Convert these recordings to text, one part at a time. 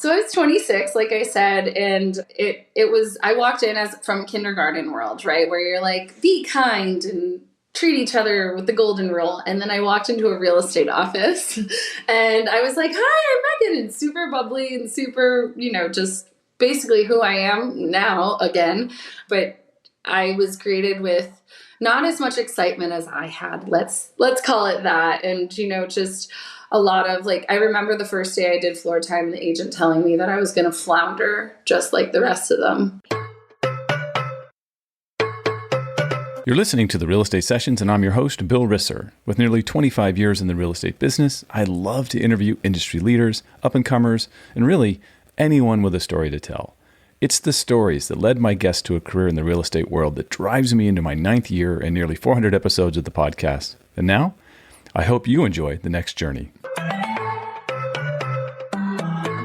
So I was 26, like I said, and it was, I walked in as from kindergarten world, right? Where you're like, be kind and treat each other with the golden rule. And then I walked into a real estate office and I was like, hi, I'm Megan, and super bubbly and super, just basically who I am now again. But I was greeted with not as much excitement as I had. Let's call it that. And, just a lot of I remember the first day I did floor time and the agent telling me that I was going to flounder just like the rest of them. You're listening to the Real Estate Sessions, and I'm your host, Bill Risser. With nearly 25 years in the real estate business, I love to interview industry leaders, up-and-comers, and really anyone with a story to tell. It's the stories that led my guests to a career in the real estate world that drives me into my 9th year and nearly 400 episodes of the podcast. And now, I hope you enjoy the next journey.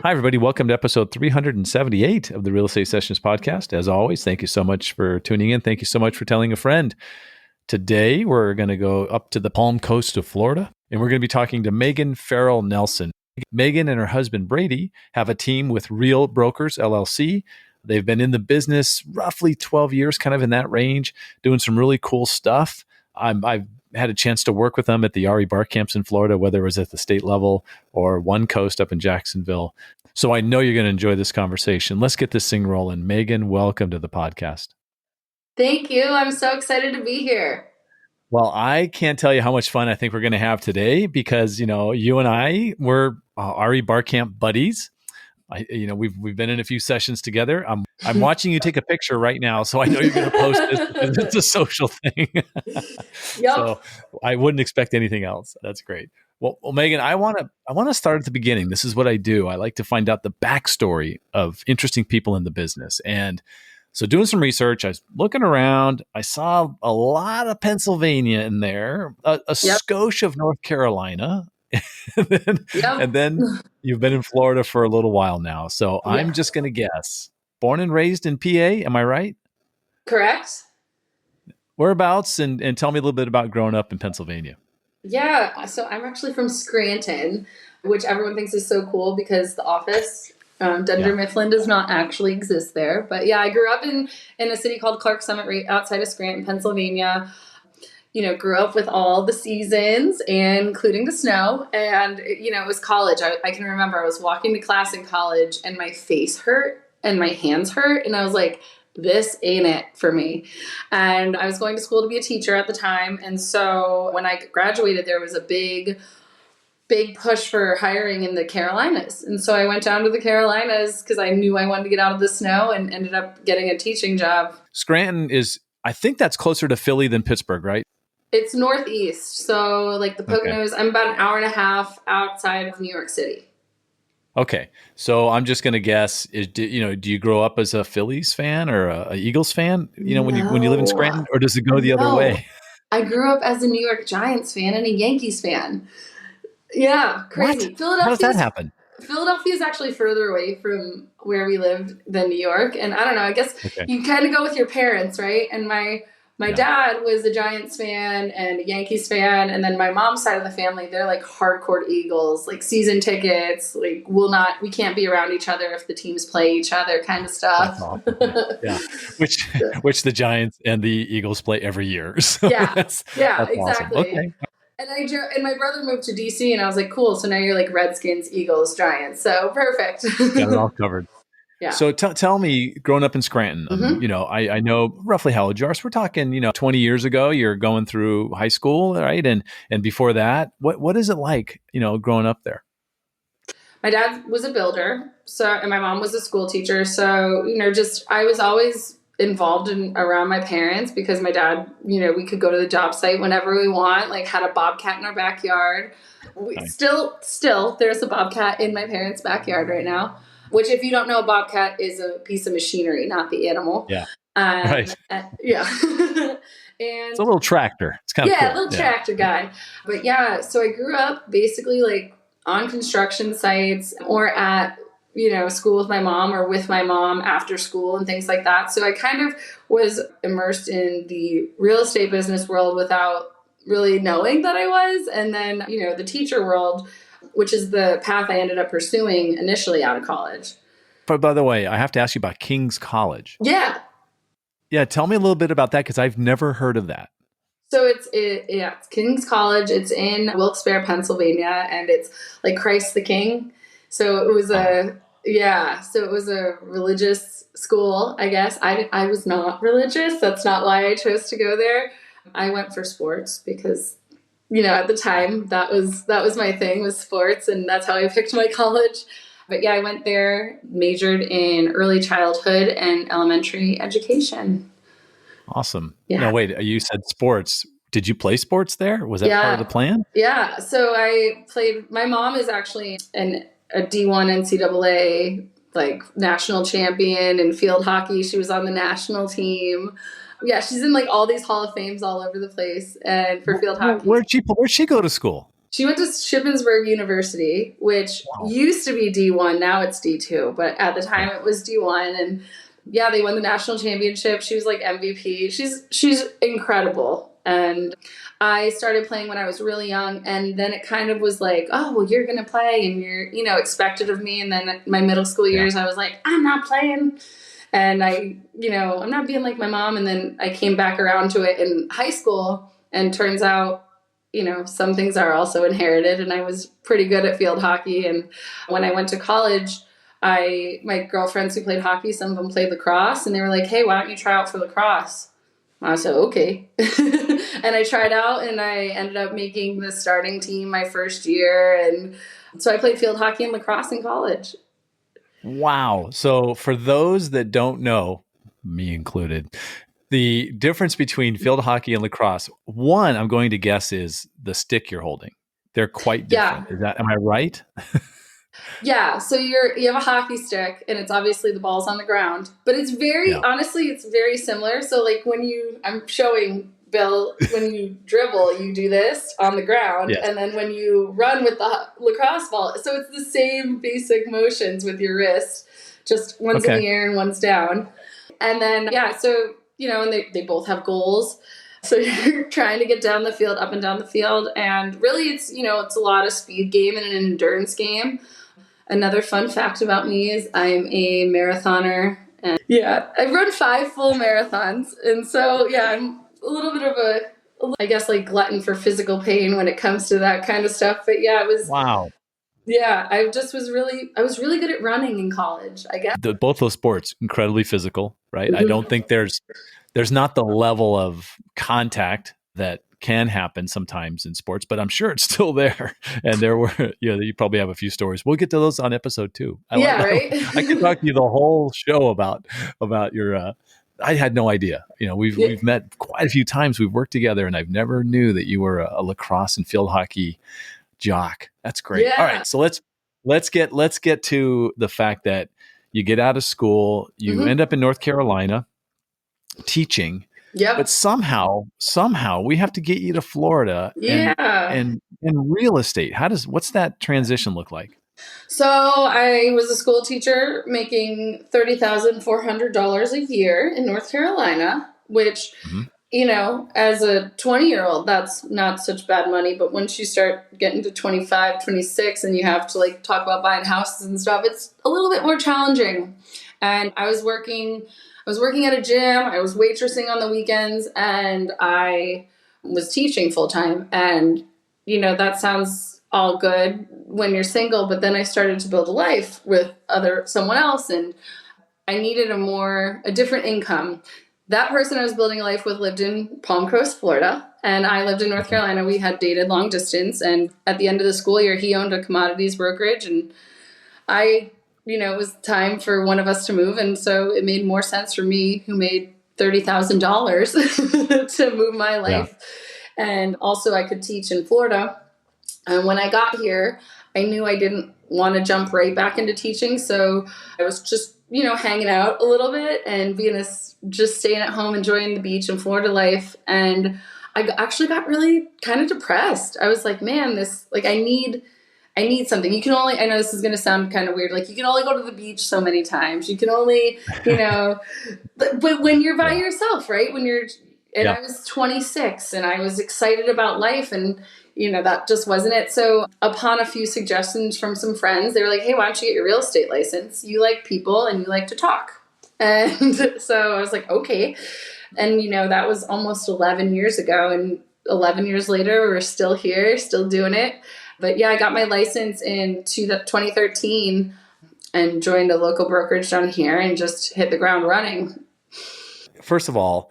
Hi, everybody. Welcome to episode 378 of the Real Estate Sessions podcast. As always, thank you so much for tuning in. Thank you so much for telling a friend. Today, we're going to go up to the Palm Coast of Florida, and we're going to be talking to Megan Farrell Nelson. Megan and her husband, Brady, have a team with Real Brokers, LLC. They've been in the business roughly 12 years, kind of in that range, doing some really cool stuff. I've had a chance to work with them at the RE bar camps in Florida, whether it was at the state level or One Coast up in Jacksonville. So I know you're going to enjoy this conversation. Let's get this thing rolling. Megan, welcome to the podcast. Thank you. I'm so excited to be here. Well, I can't tell you how much fun I think we're going to have today because, you and I were RE bar camp buddies. We've been in a few sessions together. I'm watching you take a picture right now, so I know you're going to post this because it's a social thing. Yep. So I wouldn't expect anything else. That's great. Well, Megan, I want to start at the beginning. This is what I do. I like to find out the backstory of interesting people in the business. And so doing some research, I was looking around. I saw a lot of Pennsylvania in there, a skosh of North Carolina. and then you've been in Florida for a little while now. So I'm just going to guess. Born and raised in PA, am I right? Correct. Whereabouts? And tell me a little bit about growing up in Pennsylvania. Yeah. So I'm actually from Scranton, which everyone thinks is so cool because the office, Dunder Mifflin, does not actually exist there. But yeah, I grew up in a city called Clark Summit right outside of Scranton, Pennsylvania. Grew up with all the seasons, and including the snow. And, it was college. I can remember I was walking to class in college and my face hurt and my hands hurt. And I was like, this ain't it for me. And I was going to school to be a teacher at the time. And so when I graduated, there was a big push for hiring in the Carolinas. And so I went down to the Carolinas because I knew I wanted to get out of the snow and ended up getting a teaching job. Scranton is, I think that's closer to Philly than Pittsburgh, right? It's northeast. So the Poconos, I'm about an hour and a half outside of New York City. Okay. So I'm just going to guess, do you grow up as a Phillies fan or a Eagles fan, when you live in Scranton, or does it go the other way? I grew up as a New York Giants fan and a Yankees fan. Yeah. Crazy. What? How does that happen? Philadelphia is actually further away from where we lived than New York. And I don't know, I guess you kind of go with your parents, right? And my dad was a Giants fan and a Yankees fan. And then my mom's side of the family, they're hardcore Eagles, season tickets, we can't be around each other if the teams play each other kind of stuff. Awesome. Yeah. Which the Giants and the Eagles play every year. So that's exactly. Awesome. Okay. And my brother moved to DC and I was like, cool. So now you're Redskins, Eagles, Giants. So perfect. Got it all covered. Yeah. So tell me, growing up in Scranton, I know roughly how old you are. So we're talking, 20 years ago, you're going through high school, right? And before that, what is it like, growing up there? My dad was a builder, and my mom was a school teacher. So, I was always involved around my parents because my dad, we could go to the job site whenever we want, had a bobcat in our backyard. Still, there's a bobcat in my parents' backyard right now. Which, if you don't know, a bobcat is a piece of machinery, not the animal. Yeah. Right. Yeah. And it's a little tractor. It's kind of cool. A little tractor guy. But so I grew up basically on construction sites or at, school with my mom or with my mom after school and things like that. So I kind of was immersed in the real estate business world without really knowing that I was. And then, the teacher world, which is the path I ended up pursuing initially out of college. But by the way, I have to ask you about King's College. Yeah. Yeah, tell me a little bit about that because I've never heard of that. So it's King's College. It's in Wilkes-Barre, Pennsylvania, and it's like Christ the King. So it was so it was a religious school, I guess. I was not religious. That's not why I chose to go there. I went for sports because, at the time that was my thing, was sports, and that's how I picked my college. But yeah, I went there, majored in early childhood and elementary education. Awesome. Yeah. No, wait, you said sports. Did you play sports there? Was that part of the plan? Yeah. So I played, my mom is actually a D1 NCAA, like national champion in field hockey. She was on the national team. Yeah. She's in like all these Hall of Fames all over the place. And for field hockey. Where'd she go to school? She went to Shippensburg University, which used to be D1. Now it's D2. But at the time it was D1. And yeah, they won the national championship. She was like MVP. She's incredible. And I started playing when I was really young. And then it kind of was like, oh, well, you're going to play and you're, expected of me. And then my middle school years, I was like, I'm not playing. And I'm not being like my mom. And then I came back around to it in high school, and turns out, some things are also inherited, and I was pretty good at field hockey. And when I went to college, my girlfriends who played hockey, some of them played lacrosse, and they were like, hey, why don't you try out for lacrosse? I said, okay. And I tried out, and I ended up making the starting team my first year. And so I played field hockey and lacrosse in college. Wow. So for those that don't know, me included, the difference between field hockey and lacrosse, one, I'm going to guess, is the stick you're holding. They're quite different. Yeah. Am I right? Yeah. So you have a hockey stick, and it's obviously the ball's on the ground, but it's honestly, it's very similar. So like I'm showing Bill, when you dribble, you do this on the ground. Yes. And then when you run with the lacrosse ball, so it's the same basic motions with your wrist, just one's in the air and one's down. And then, so, and they both have goals. So you're trying to get down the field, up and down the field. And really it's, it's a lot of speed game and an endurance game. Another fun fact about me is I'm a marathoner. And I've run 5 full marathons. And so, I'm a little bit of I guess, like glutton for physical pain when it comes to that kind of stuff. But it was. Wow. Yeah, I was really good at running in college, I guess. Both those sports, incredibly physical, right? Mm-hmm. I don't think there's not the level of contact that can happen sometimes in sports, but I'm sure it's still there. And there were, you probably have a few stories. We'll get to those on episode 2. Right? I could talk to you the whole show about your, I had no idea. We've met quite a few times. We've worked together, and I've never knew that you were a lacrosse and field hockey jock. That's great. Yeah. All right. So let's get to the fact that you get out of school, you end up in North Carolina teaching. Yeah. But somehow we have to get you to Florida and real estate. What's that transition look like? So I was a school teacher making $30,400 a year in North Carolina, which, as a 20-year-old, that's not such bad money. But once you start getting to 25, 26, and you have to like talk about buying houses and stuff, it's a little bit more challenging. And I was working at a gym. I was waitressing on the weekends, and I was teaching full time. And, that sounds all good when you're single, but then I started to build a life with someone else, and I needed a different income. That person I was building a life with lived in Palm Coast, Florida, and I lived in North Carolina. We had dated long distance, and at the end of the school year, he owned a commodities brokerage, and it was time for one of us to move, and so it made more sense for me, who made $30,000, to move my life. Yeah. And also I could teach in Florida. And when I got here, I knew I didn't want to jump right back into teaching. So I was just, hanging out a little bit and just staying at home, enjoying the beach and Florida life. And I actually got really kind of depressed. I was like, man, I need something. You can only, I know this is going to sound kind of weird. Like you can only go to the beach so many times. You can only, but when you're by yourself, right? I was 26 and I was excited about life, and, that just wasn't it. So upon a few suggestions from some friends, they were like, hey, why don't you get your real estate license? You like people and you like to talk. And so I was like, okay. And, that was almost 11 years ago. And 11 years later, we're still here, still doing it. But yeah, I got my license in 2013 and joined a local brokerage down here and just hit the ground running. First of all,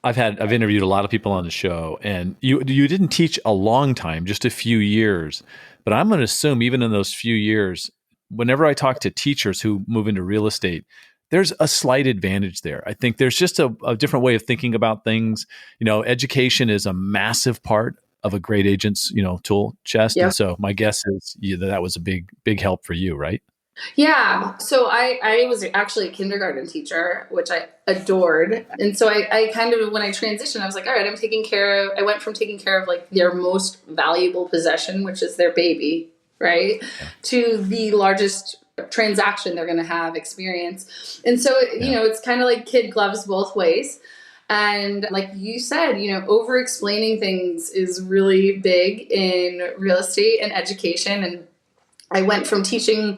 I've interviewed a lot of people on the show, and you didn't teach a long time, just a few years. But I'm going to assume even in those few years, whenever I talk to teachers who move into real estate, there's a slight advantage there. I think there's just a different way of thinking about things. Education is a massive part of a great agent's, tool chest. Yep. And so my guess is that was a big help for you, right? Yeah. So I was actually a kindergarten teacher, which I adored. And so I kind of, when I transitioned, I was like, all right, I went from taking care of like their most valuable possession, which is their baby, right? Yeah. To the largest transaction they're going to have experience. And so, it's kind of like kid gloves both ways. And like you said, over explaining things is really big in real estate and education. And I went from teaching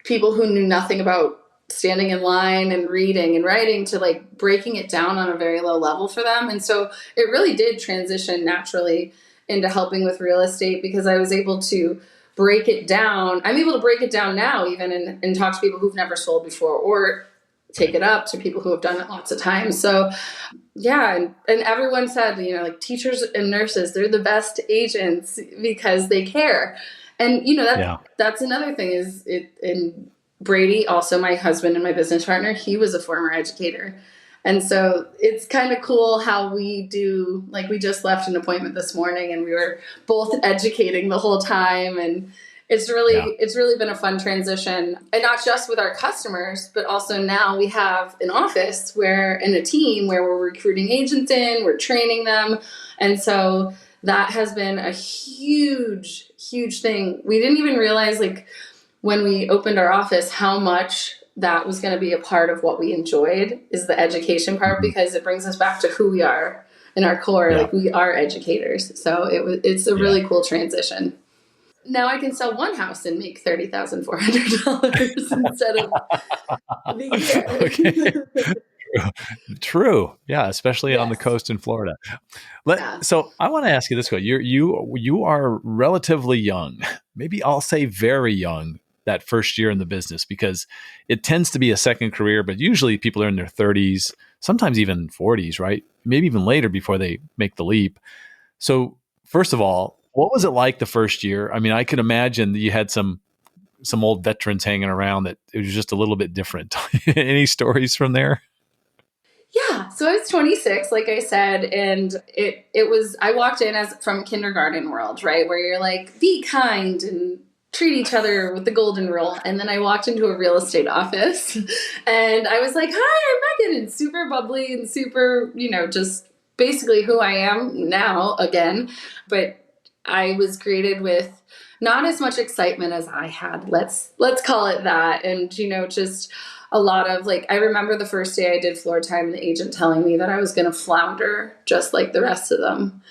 people who knew nothing about standing in line and reading and writing to like breaking it down on a very low level for them. And so it really did transition naturally into helping with real estate because I was able to break it down. I'm able to break it down now even and talk to people who've never sold before or take it up to people who have done it lots of times. So yeah. And everyone said, like teachers and nurses, they're the best agents because they care. And, that's another thing is and Brady, also my husband and my business partner, he was a former educator. And so it's kind of cool how we do, like we just left an appointment this morning and we were both educating the whole time. And it's really been a fun transition, and not just with our customers, but also now we have an office and a team where we're recruiting agents in, we're training them. And so that has been a huge, huge thing. We didn't even realize like when we opened our office, how much that was going to be a part of what we enjoyed is the education part, because it brings us back to who we are in our core. Like we are educators. So it's a really cool transition. Now I can sell one house and make $30,400 instead of the year. True. Yeah. Especially on the coast in Florida. So I want to ask you this question. You are relatively young, maybe I'll say very young, that first year in the business, because it tends to be a second career, but usually people are in their 30s, sometimes even 40s, right? Maybe even later before they make the leap. So first of all, what was it like the first year? I mean, I could imagine that you had some old veterans hanging around that it was just a little bit different. Any stories from there? Yeah. So I was 26, like I said, and it was, I walked in as from kindergarten world, right? Where you're like, be kind and treat each other with the golden rule. And then I walked into a real estate office and I was like, hi, I'm Megan, and super bubbly and super, just basically who I am now again. But I was greeted with not as much excitement as I had. Let's call it that. And, just a lot of like, I remember the first day I did floor time and the agent telling me that I was going to flounder just like the rest of them.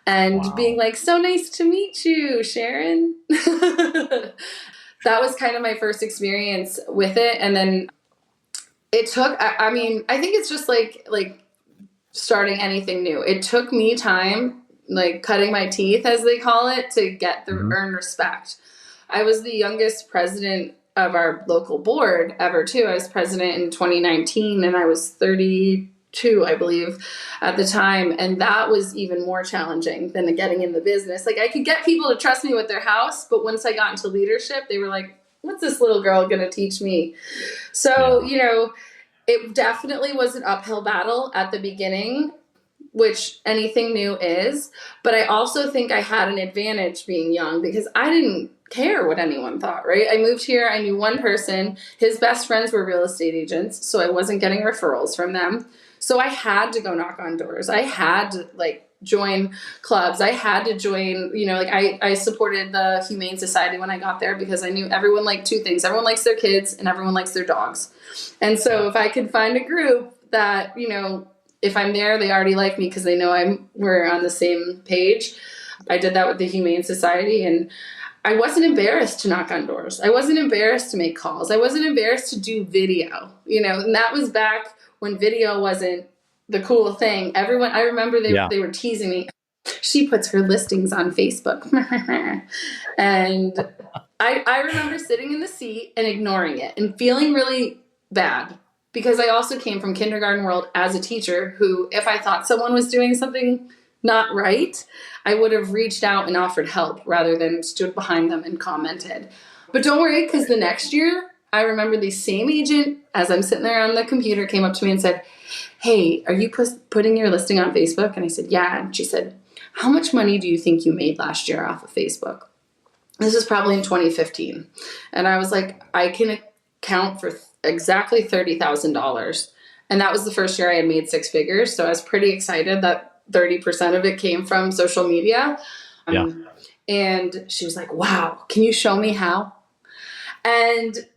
And being like, so nice to meet you, Sharon. That was kind of my first experience with it. And then it took, I mean, I think it's just like starting anything new. It took me time, like cutting my teeth, as they call it, to get the earn respect. I was the youngest president of our local board ever too. I was president in 2019 and I was 32, I believe, at the time. And that was even more challenging than getting in the business. Like I could get people to trust me with their house, but once I got into leadership, they were like, what's this little girl going to teach me? So, it definitely was an uphill battle at the beginning, which anything new is. But I also think I had an advantage being young because I didn't care what anyone thought, right? I moved here. I knew one person. His best friends were real estate agents, so I wasn't getting referrals from them. So I had to go knock on doors. I had to join clubs. I had to join, I supported the Humane Society when I got there because I knew everyone liked two things. Everyone likes their kids and everyone likes their dogs. And so if I could find a group that, if I'm there, they already like me because they know we're on the same page. I did that with the Humane Society, and I wasn't embarrassed to knock on doors. I wasn't embarrassed to make calls. I wasn't embarrassed to do video, and that was back when video wasn't the cool thing. Everyone, I remember they were teasing me. She puts her listings on Facebook. And I remember sitting in the seat and ignoring it and feeling really bad, because I also came from kindergarten world as a teacher who, if I thought someone was doing something not right, I would have reached out and offered help rather than stood behind them and commented. But don't worry, because the next year, I remember the same agent, as I'm sitting there on the computer, came up to me and said, "Hey, are you putting your listing on Facebook?" And I said, "Yeah." And she said, "How much money do you think you made last year off of Facebook?" This is probably in 2015. And I was like, "I can account for exactly $30,000. And that was the first year I had made six figures. So I was pretty excited that 30% of it came from social media. And she was like, "Wow, can you show me how?" And,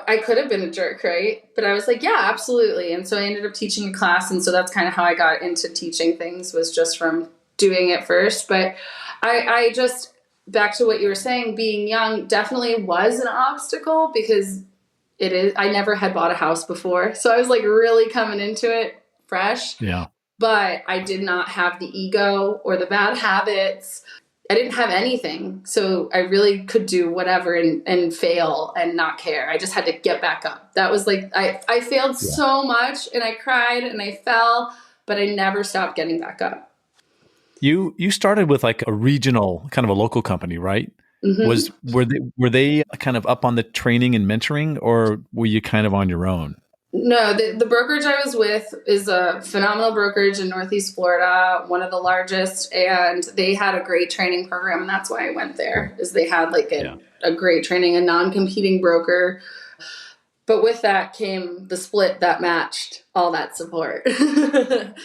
I could have been a jerk, right? But I was like, "Yeah, absolutely." And so I ended up teaching a class. And so that's kind of how I got into teaching things, was just from doing it first. But I just, back to what you were saying, being young definitely was an obstacle, because I never had bought a house before. So I was like really coming into it fresh. Yeah. But I did not have the ego or the bad habits. I didn't have anything. So I really could do whatever and fail and not care. I just had to get back up. That was like, I failed so much, and I cried and I fell, but I never stopped getting back up. You started with like a regional, kind of a local company, right? Mm-hmm. Were they kind of up on the training and mentoring, or were you kind of on your own? No, the brokerage I was with is a phenomenal brokerage in Northeast Florida, one of the largest, and they had a great training program, and that's why I went there, is they had like a great training, a non-competing broker. But with that came the split that matched all that support.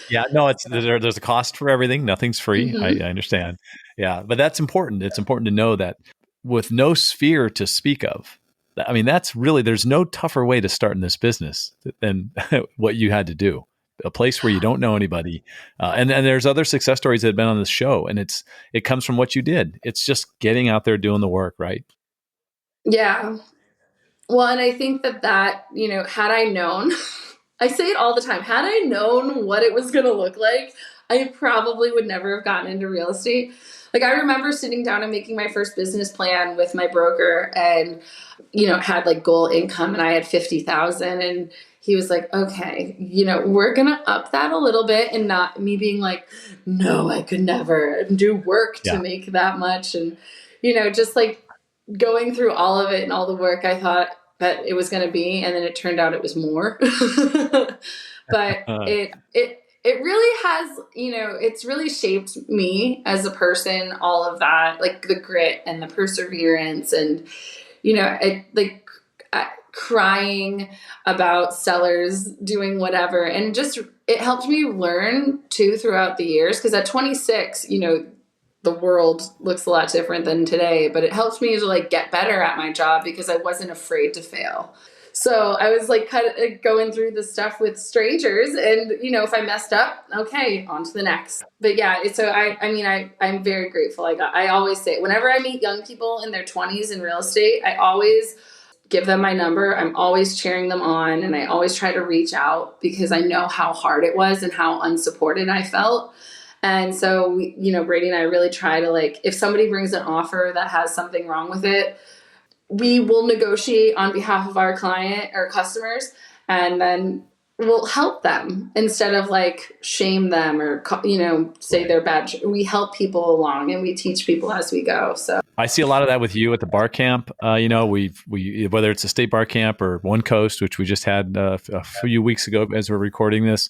Yeah, no, there's a cost for everything. Nothing's free. Mm-hmm. I understand. Yeah, but that's important. It's important to know that with no sphere to speak of. I mean, that's really, there's no tougher way to start in this business than what you had to do. A place where you don't know anybody, and there's other success stories that have been on this show, and it comes from what you did. It's just getting out there doing the work, right? Yeah. Well, and I think that, had I known, I say it all the time, had I known what it was going to look like, I probably would never have gotten into real estate. Like, I remember sitting down and making my first business plan with my broker, and, had like goal income, and I had 50,000, and he was like, "Okay, we're going to up that a little bit," and not me being like, "No, I could never do work to make that much." And, just like going through all of it and all the work I thought that it was going to be, and then it turned out it was more. But it really has, it's really shaped me as a person, all of that, like the grit and the perseverance, and, crying about sellers doing whatever. And just, it helped me learn too throughout the years. Cause at 26, the world looks a lot different than today, but it helped me to like get better at my job because I wasn't afraid to fail. So I was like kind of going through the stuff with strangers, and if I messed up, okay, on to the next. But yeah, so I'm very grateful. I always say, whenever I meet young people in their 20s in real estate, I always give them my number. I'm always cheering them on, and I always try to reach out, because I know how hard it was and how unsupported I felt. And so, Brady and I really try to, like, if somebody brings an offer that has something wrong with it, we will negotiate on behalf of our client or customers, and then we'll help them instead of like shame them or, say they're bad. We help people along, and we teach people as we go. So I see a lot of that with you at the bar camp. We whether it's a state bar camp or One Coast, which we just had a few weeks ago as we're recording this.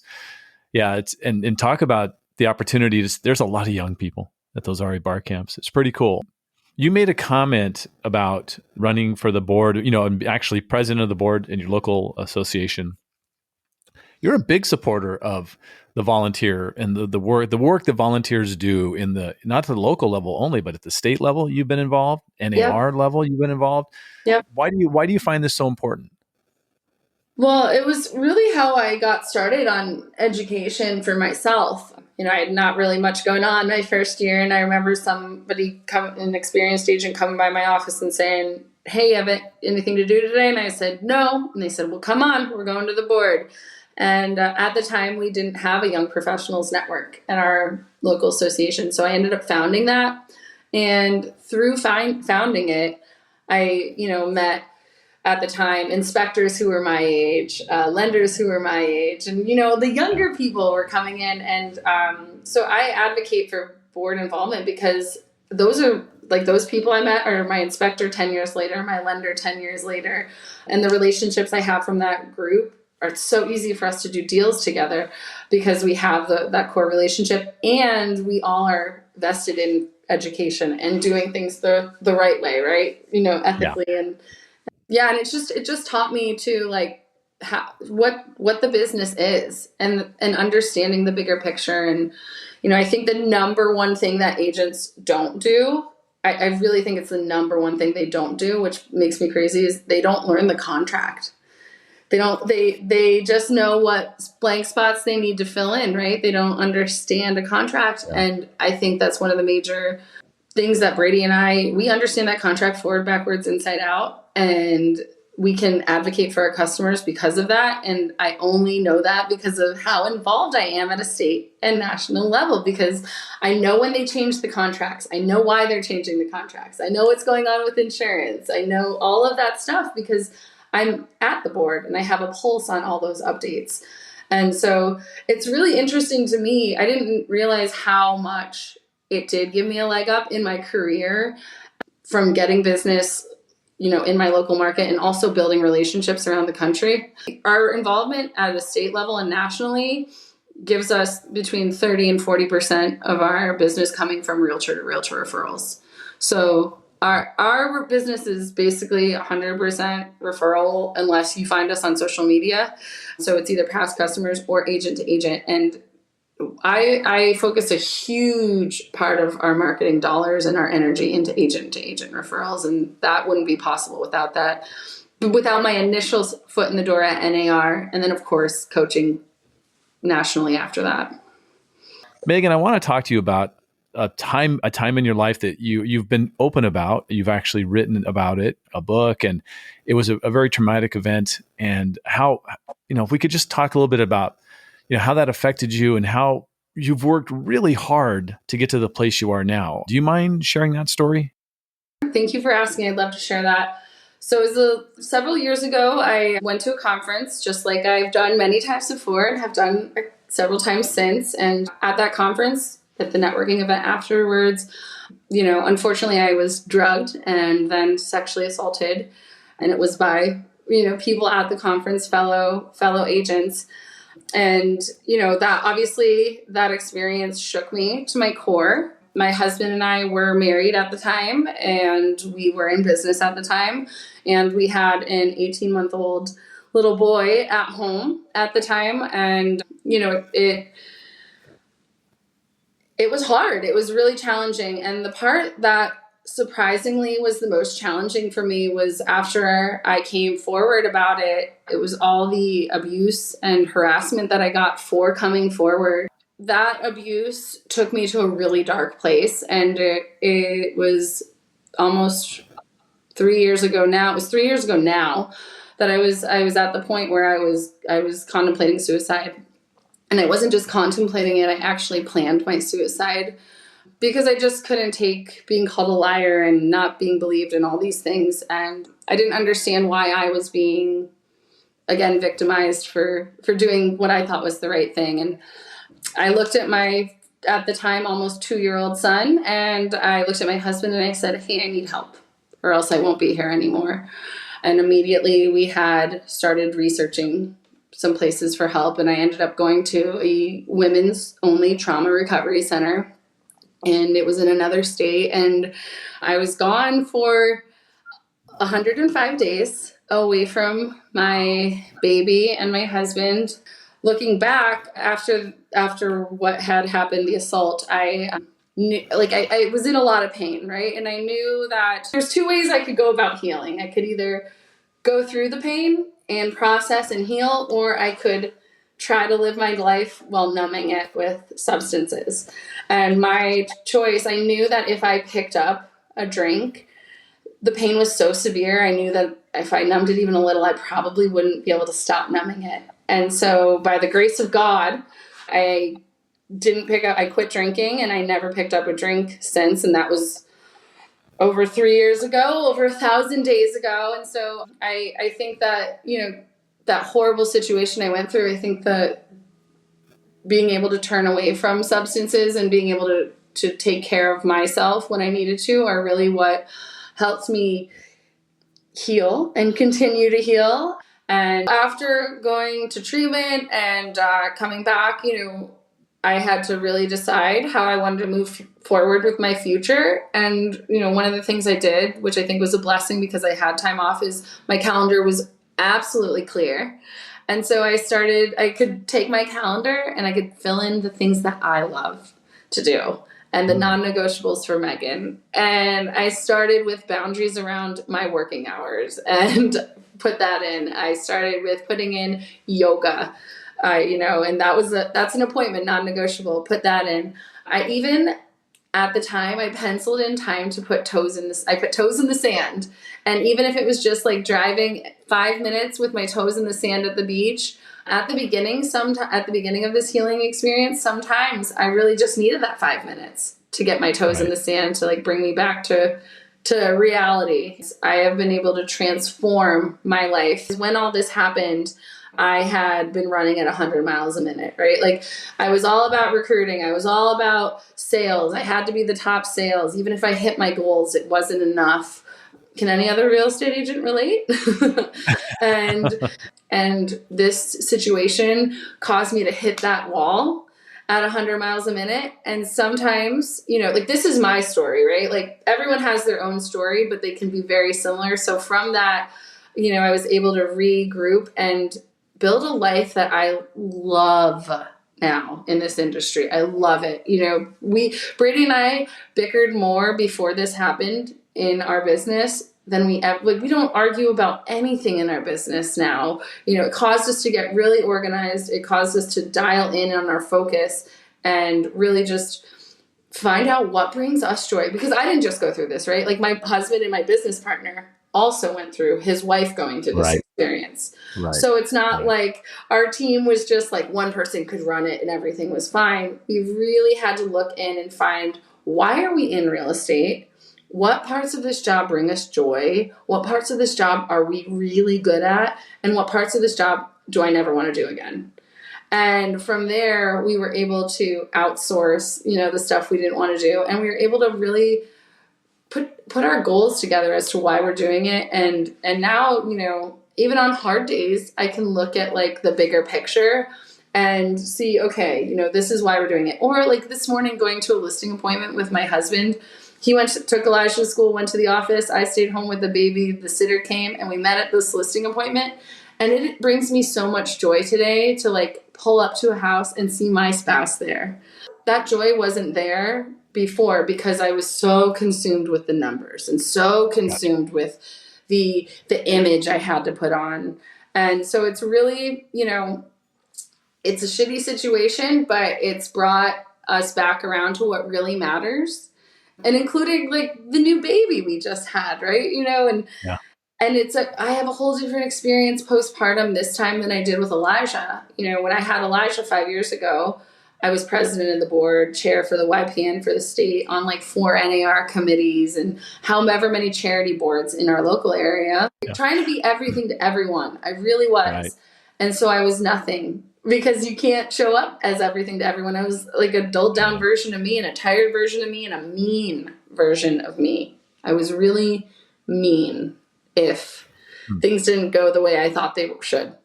Yeah, it's and talk about the opportunities. There's a lot of young people at those RA bar camps. It's pretty cool. You made a comment about running for the board, and actually president of the board in your local association. You're a big supporter of the volunteer and the work that volunteers do in not to the local level only, but at the state level. You've been involved, NAR level. You've been involved. yeah. Why do you find this so important? Well, it was really how I got started on education for myself. I had not really much going on my first year. And I remember an experienced agent coming by my office and saying, "Hey, you have anything to do today?" And I said, "No." And they said, "Well, come on, we're going to the board." And at the time, we didn't have a young professionals network at our local association. So I ended up founding that. And through founding it, I, met at the time inspectors who were my age, lenders who were my age, and, the younger people were coming in. And so I advocate for board involvement because those are like those people I met are my inspector 10 years later, my lender 10 years later. And the relationships I have from that group are so easy for us to do deals together because we have that core relationship, and we all are vested in education and doing things the right way, right? Ethically. Yeah. And it just taught me to like what the business is and understanding the bigger picture. And, I think the number one thing that agents don't do, I really think it's the number one thing they don't do, which makes me crazy, is they don't learn the contract. They just know what blank spots they need to fill in, right? They don't understand a contract. Yeah. And I think that's one of the major things that Brady and we understand that contract forward, backwards, inside out, and we can advocate for our customers because of that. And I only know that because of how involved I am at a state and national level, because I know when they change the contracts, I know why they're changing the contracts. I know what's going on with insurance. I know all of that stuff because I'm at the board and I have a pulse on all those updates. And so it's really interesting to me. I didn't realize how much it did give me a leg up in my career from getting business, in my local market, and also building relationships around the country. Our involvement at a state level and nationally gives us between 30 and 40% of our business coming from realtor to realtor referrals. So our business is basically 100% referral unless you find us on social media. So it's either past customers or agent to agent. And I focus a huge part of our marketing dollars and our energy into agent to agent referrals. And that wouldn't be possible without that, without my initial foot in the door at NAR. And then, of course, coaching nationally after that. Megan, I want to talk to you about a time in your life that you've been open about. You've actually written about it, a book, and it was a very traumatic event. And how, if we could just talk a little bit about, how that affected you and how you've worked really hard to get to the place you are now. Do you mind sharing that story? Thank you for asking. I'd love to share that. So it was several years ago, I went to a conference, just like I've done many times before and have done several times since. And at that conference, at the networking event afterwards, unfortunately I was drugged and then sexually assaulted. And it was by, people at the conference, fellow agents. And, that experience shook me to my core. My husband and I were married at the time, and we were in business at the time. And we had an 18-month-old little boy at home at the time. And, it was hard. It was really challenging. And the part that surprisingly was the most challenging for me was after I came forward about it. It was all the abuse and harassment that I got for coming forward. That abuse took me to a really dark place, and it was almost 3 years ago now. It was 3 years ago now that I was at the point where I was contemplating suicide. And I wasn't just contemplating it, I actually planned my suicide because I just couldn't take being called a liar and not being believed in all these things. And I didn't understand why I was being, again, victimized for doing what I thought was the right thing. And I looked at at the time, almost 2-year-old son, and I looked at my husband and I said, "Hey, I need help or else I won't be here anymore." And immediately we had started researching some places for help, and I ended up going to a women's only trauma recovery center, and it was in another state, and I was gone for 105 days away from my baby and my husband. Looking back after what had happened, the assault, I was in a lot of pain, right? And I knew that there's 2 ways I could go about healing. I could either go through the pain and process and heal, or I could try to live my life while numbing it with substances. And my choice, I knew that if I picked up a drink, the pain was so severe. I knew that if I numbed it even a little, I probably wouldn't be able to stop numbing it. And so by the grace of God, I quit drinking, and I never picked up a drink since. And that was over 3 years ago, over 1,000 days ago. And so I think that, that horrible situation I went through, I think that being able to turn away from substances and being able to take care of myself when I needed to are really what helped me heal and continue to heal. And after going to treatment and coming back, I had to really decide how I wanted to move forward with my future. And, one of the things I did, which I think was a blessing because I had time off, is my calendar was absolutely clear. And so I could take my calendar and I could fill in the things that I love to do and the non-negotiables for Megan. And I started with boundaries around my working hours and put that in. I started with putting in yoga. And that's an appointment, non-negotiable. Put that in. At the time, I penciled in time to put toes in this. I put toes in the sand. And even if it was just like driving 5 minutes with my toes in the sand at the beach, at the beginning of this healing experience, sometimes I really just needed that 5 minutes to get my toes in the sand to like bring me back to reality. I have been able to transform my life. When all this happened, I had been running at 100 miles a minute, right? Like I was all about recruiting. I was all about sales. I had to be the top sales. Even if I hit my goals, it wasn't enough. Can any other real estate agent relate? And this situation caused me to hit that wall at 100 miles a minute. And sometimes, like this is my story, right? Like everyone has their own story, but they can be very similar. So from that, I was able to regroup and build a life that I love now in this industry. I love it. Brady and I bickered more before this happened in our business than we ever, we don't argue about anything in our business now. It caused us to get really organized. It caused us to dial in on our focus and really just find out what brings us joy. Because I didn't just go through this, right? Like my husband and my business partner also went through, his wife going through this experience. Right. So it's not like our team was just like one person could run it and everything was fine. We really had to look in and find, why are we in real estate? What parts of this job bring us joy? What parts of this job are we really good at? And what parts of this job do I never want to do again? And from there, we were able to outsource, the stuff we didn't want to do. And we were able to really put our goals together as to why we're doing it. And now, even on hard days, I can look at like the bigger picture and see, okay, this is why we're doing it. Or like this morning going to a listing appointment with my husband. He took Elijah to school, went to the office. I stayed home with the baby. The sitter came and we met at this listing appointment. And it brings me so much joy today to like pull up to a house and see my spouse there. That joy wasn't there before because I was so consumed with the numbers and so consumed with the image I had to put on. And so it's really, it's a shitty situation, but it's brought us back around to what really matters. And including like the new baby we just had, right? And I have a whole different experience postpartum this time than I did with Elijah. When I had Elijah 5 years ago, I was president of the board, chair for the YPN for the state on like 4 NAR committees and however many charity boards in our local area, trying to be everything to everyone. I really was. Right. And so I was nothing because you can't show up as everything to everyone. I was like a dulled down version of me and a tired version of me and a mean version of me. I was really mean if things didn't go the way I thought they should.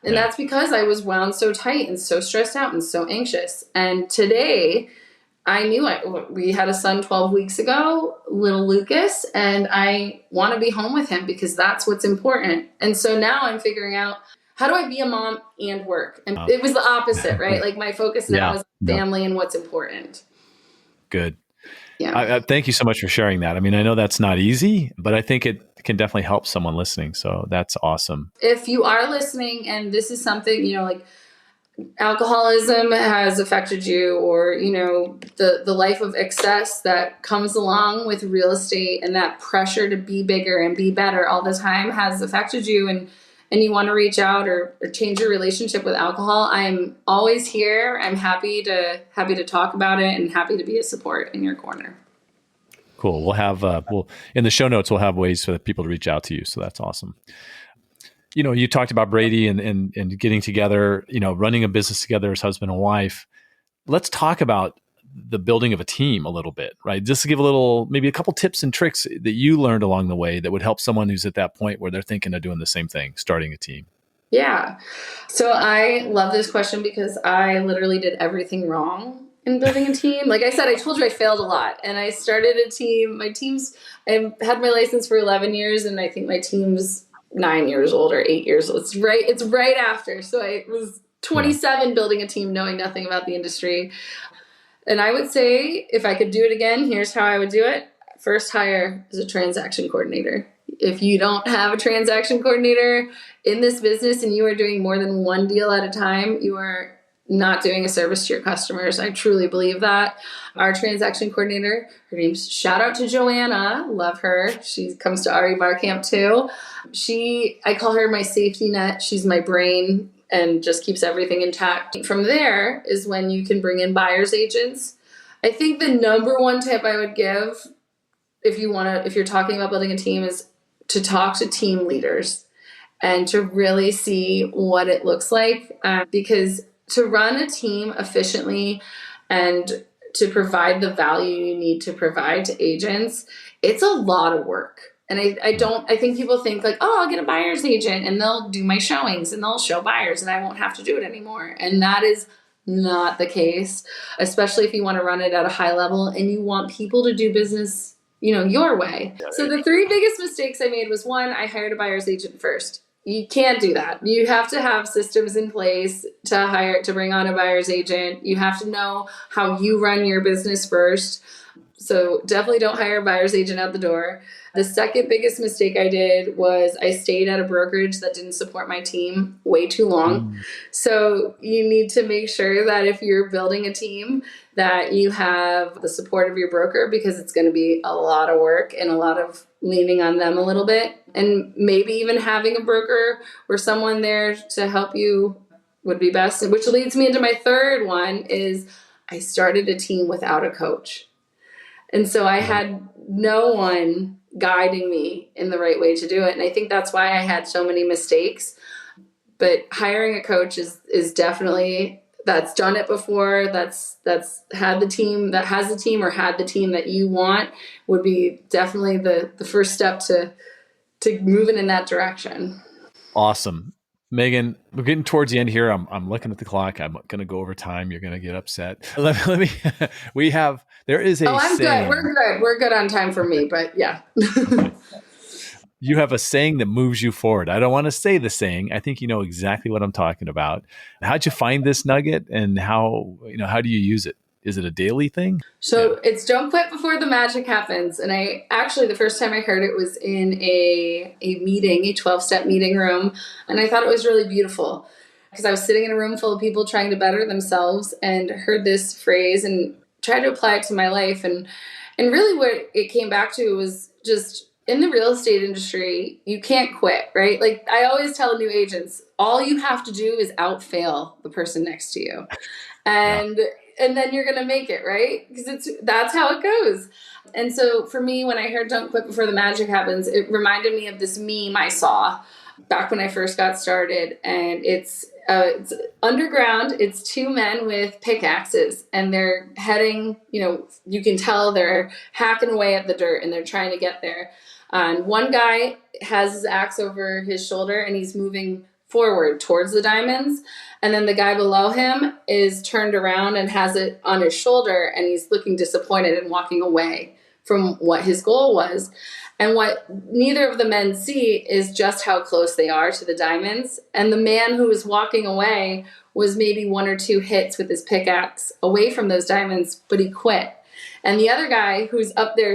And that's because I was wound so tight and so stressed out and so anxious. And today I knew we had a son 12 weeks ago, little Lucas, and I want to be home with him because that's what's important. And so now I'm figuring out, how do I be a mom and work? And it was the opposite, right? Like my focus now is family and what's important. Good. Yeah. Thank you so much for sharing that. I mean, I know that's not easy, but I think it can definitely help someone listening. So that's awesome. If you are listening and this is something, alcoholism has affected you, or, the life of excess that comes along with real estate and that pressure to be bigger and be better all the time has affected you, and you want to reach out or change your relationship with alcohol, I'm always here. I'm happy to talk about it and happy to be a support in your corner. Cool. We'll have, in the show notes, we'll have ways for people to reach out to you. So that's awesome. You talked about Brady and getting together, running a business together as husband and wife. Let's talk about the building of a team a little bit, right? Just to give maybe a couple tips and tricks that you learned along the way that would help someone who's at that point where they're thinking of doing the same thing, starting a team. Yeah. So I love this question because I literally did everything wrong in building a team. Like I said, I told you I failed a lot, and I started a team. I had my license for 11 years, and I think my team's 9 years old or 8 years old. It's right after. So I was 27 building a team, knowing nothing about the industry. And I would say if I could do it again, here's how I would do it. First hire is a transaction coordinator. If you don't have a transaction coordinator in this business and you are doing more than one deal at a time, you are not doing a service to your customers. I truly believe that. Our transaction coordinator, her name's, shout out to Joanna, love her. She comes to RE Bar Camp too. I call her my safety net. She's my brain and just keeps everything intact. From there is when you can bring in buyer's agents. I think the number one tip I would give if you're talking about building a team is to talk to team leaders and to really see what it looks like. Because to run a team efficiently and to provide the value you need to provide to agents, it's a lot of work. And I think people think like, oh, I'll get a buyer's agent and they'll do my showings and they'll show buyers and I won't have to do it anymore. And that is not the case, especially if you want to run it at a high level and you want people to do business, your way. So the three biggest mistakes I made was, one, I hired a buyer's agent first. You can't do that. You have to have systems in place to bring on a buyer's agent. You have to know how you run your business first. So definitely don't hire a buyer's agent out the door. The second biggest mistake I did was I stayed at a brokerage that didn't support my team way too long. So you need to make sure that if you're building a team that you have the support of your broker, because it's going to be a lot of work and a lot of leaning on them a little bit. And maybe even having a broker or someone there to help you would be best. Which leads me into my third one is I started a team without a coach. And so I had no one guiding me in the right way to do it. And I think that's why I had so many mistakes. But hiring a coach is definitely, that's done it before, that's had the team that has the team or had the team that you want, would be definitely the first step to moving in that direction. Awesome. Megan, we're getting towards the end here. I'm looking at the clock. I'm going to go over time. You're going to get upset. Let me, there is a I'm saying. Good. We're good on time for me, but yeah. You have a saying that moves you forward. I don't want to say the saying. I think you know exactly what I'm talking about. How'd you find this nugget and how do you use it? Is it a daily thing? So It's don't quit before the magic happens. And the first time I heard it was in a meeting, a 12-step meeting room. And I thought it was really beautiful because I was sitting in a room full of people trying to better themselves and heard this phrase and tried to apply it to my life. And really what it came back to was just in the real estate industry, you can't quit, right? Like I always tell new agents, all you have to do is outfail the person next to you. And then you're going to make it, right? Because that's how it goes. And so for me, when I heard don't quit before the magic happens, it reminded me of this meme I saw back when I first got started. And it's underground. It's two men with pickaxes and they're heading, you can tell they're hacking away at the dirt and they're trying to get there. And one guy has his axe over his shoulder and he's moving forward towards the diamonds. And then the guy below him is turned around and has it on his shoulder and he's looking disappointed and walking away from what his goal was. And what neither of the men see is just how close they are to the diamonds. And the man who was walking away was maybe one or two hits with his pickaxe away from those diamonds, but he quit. And the other guy who's up there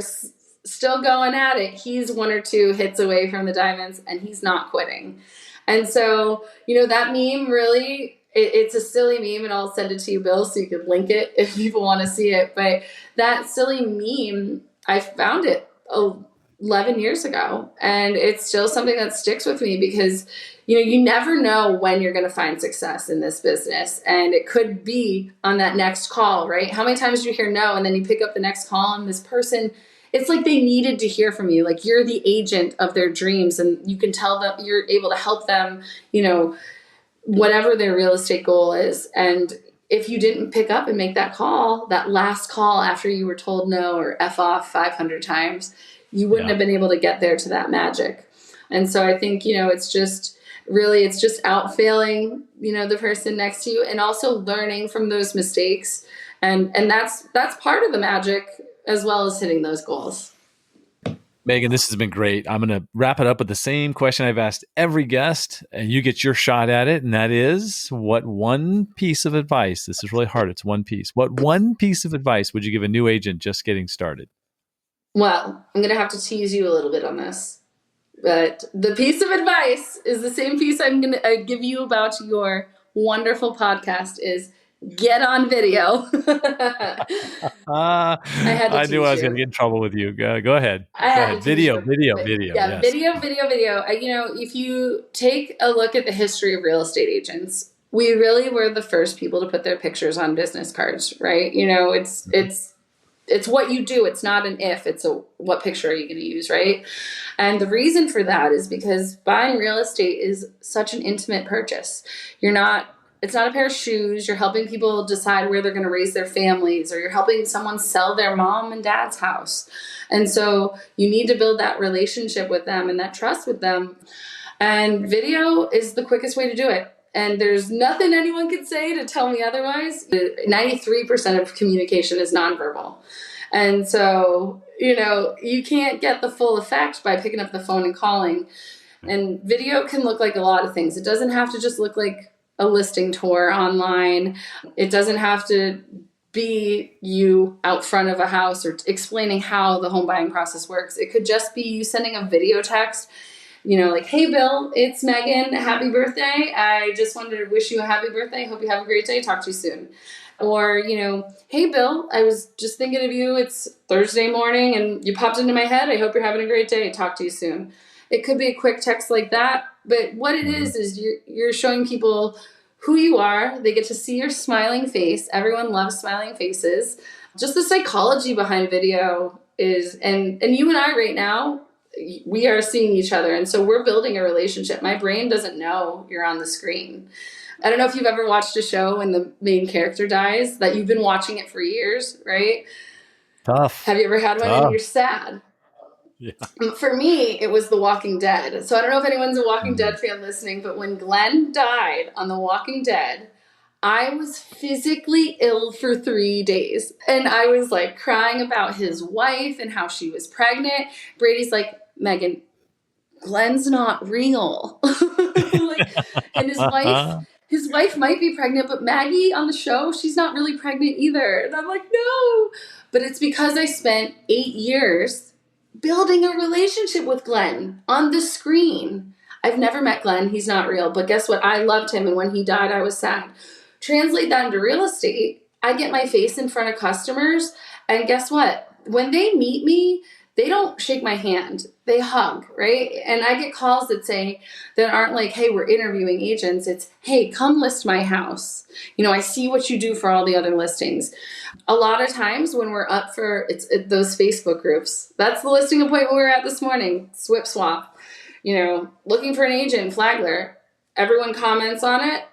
still going at it, he's one or two hits away from the diamonds and he's not quitting. And so, that meme really it's a silly meme, and I'll send it to you, Bill, so you can link it if people want to see it. But that silly meme, I found it 11 years ago, and it's still something that sticks with me because, you never know when you're going to find success in this business. And it could be on that next call, right? How many times do you hear no, and then you pick up the next call, and this person, it's like they needed to hear from you. Like you're the agent of their dreams, and you can tell them, you're able to help them, whatever their real estate goal is. And if you didn't pick up and make that call, that last call after you were told no or F off 500 times, you wouldn't have been able to get there to that magic. And so I think, it's just out failing, the person next to you, and also learning from those mistakes. And that's part of the magic, as well as hitting those goals. Megan, this has been great. I'm going to wrap it up with the same question I've asked every guest, and you get your shot at it. And that is, what one piece of advice, this is really hard, it's one piece. What one piece of advice would you give a new agent just getting started? Well, I'm going to have to tease you a little bit on this. But the piece of advice is the same piece I'm going to give you about your wonderful podcast is get on video. I knew I was going to get in trouble with you. Go ahead. Video. Yeah, yes. Video. If you take a look at the history of real estate agents, we really were the first people to put their pictures on business cards, right? It's what you do. It's not an if, it's what picture are you going to use, right? And the reason for that is because buying real estate is such an intimate purchase. It's not a pair of shoes. You're helping people decide where they're going to raise their families, or you're helping someone sell their mom and dad's house. And so you need to build that relationship with them and that trust with them. And video is the quickest way to do it. And there's nothing anyone can say to tell me otherwise. 93% of communication is nonverbal. And so, you can't get the full effect by picking up the phone and calling. And video can look like a lot of things. It doesn't have to just look like a listing tour online. It doesn't have to be you out front of a house or explaining how the home buying process works. It could just be you sending a video text, like, hey, Bill, it's Megan. Happy birthday. I just wanted to wish you a happy birthday. Hope you have a great day. Talk to you soon. Or, hey, Bill, I was just thinking of you. It's Thursday morning and you popped into my head. I hope you're having a great day. Talk to you soon. It could be a quick text like that. But what it is you're showing people who you are. They get to see your smiling face. Everyone loves smiling faces. Just the psychology behind video is, and you and I right now, we are seeing each other. And so we're building a relationship. My brain doesn't know you're on the screen. I don't know if you've ever watched a show when the main character dies, that you've been watching it for years, right? Tough. Have you ever had one and you're sad? Yeah. For me, it was The Walking Dead. So I don't know if anyone's a Walking Dead fan listening, but when Glenn died on The Walking Dead, I was physically ill for 3 days. And I was like crying about his wife and how she was pregnant. Brady's like, Megan, Glenn's not real. And his wife might be pregnant, but Maggie on the show, she's not really pregnant either. And I'm like, no. But it's because I spent 8 years building a relationship with Glenn on the screen. I've never met Glenn. He's not real. But guess what? I loved him. And when he died, I was sad. Translate that into real estate. I get my face in front of customers. And guess what? When they meet me, they don't shake my hand. They hug, right? And I get calls that aren't like, hey, we're interviewing agents. It's, hey, come list my house. I see what you do for all the other listings. A lot of times when we're up for those Facebook groups, that's the listing appointment we were at this morning, Swip Swap, looking for an agent in Flagler. Everyone comments on it.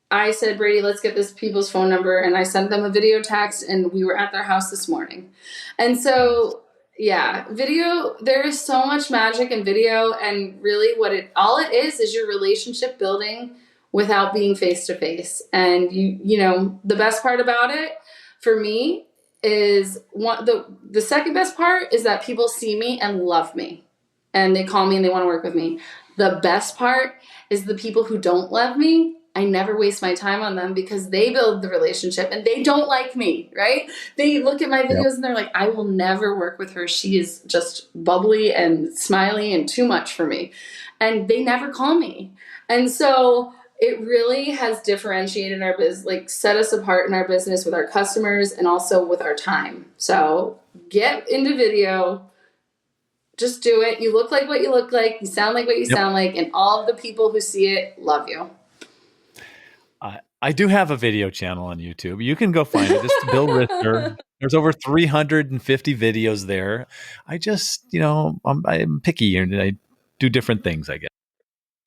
I said, Brady, let's get this people's phone number. And I sent them a video text, and we were at their house this morning. And so, yeah, video, there is so much magic in video. And really all it is your relationship building without being face to face. And the best part about it for me is the second best part is that people see me and love me, and they call me and they want to work with me. The best part is the people who don't love me. I never waste my time on them because they build the relationship and they don't like me, right? They look at my videos and they're like, I will never work with her. She is just bubbly and smiley and too much for me. And they never call me. And so It really has differentiated our business, like set us apart in our business with our customers and also with our time. So get into video, just do it. You look like what you look like, you sound like what you sound like, and all of the people who see it love you. I do have a video channel on YouTube. You can go find it. It's Bill Ritter. There's over 350 videos there. I just, I'm picky and I do different things, I guess.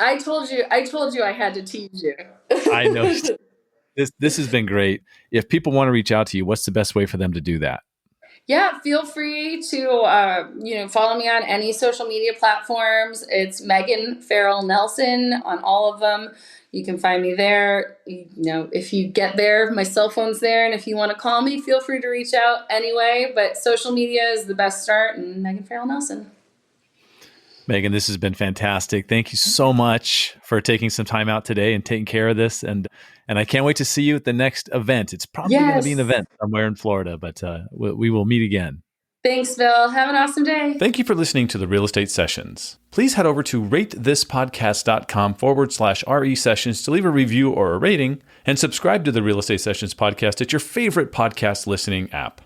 I told you I had to tease you. I know. This has been great. If people want to reach out to you, what's the best way for them to do that? Yeah, feel free to follow me on any social media platforms. It's Megan Farrell Nelson on all of them. You can find me there. If you get there, my cell phone's there, and if you want to call me, feel free to reach out anyway. But social media is the best start, and Megan Farrell Nelson. Megan, this has been fantastic. Thank you so much for taking some time out today and taking care of this. And I can't wait to see you at the next event. It's probably going to be an event somewhere in Florida, but we will meet again. Thanks, Bill. Have an awesome day. Thank you for listening to the Real Estate Sessions. Please head over to ratethispodcast.com/RE sessions to leave a review or a rating, and subscribe to the Real Estate Sessions podcast at your favorite podcast listening app.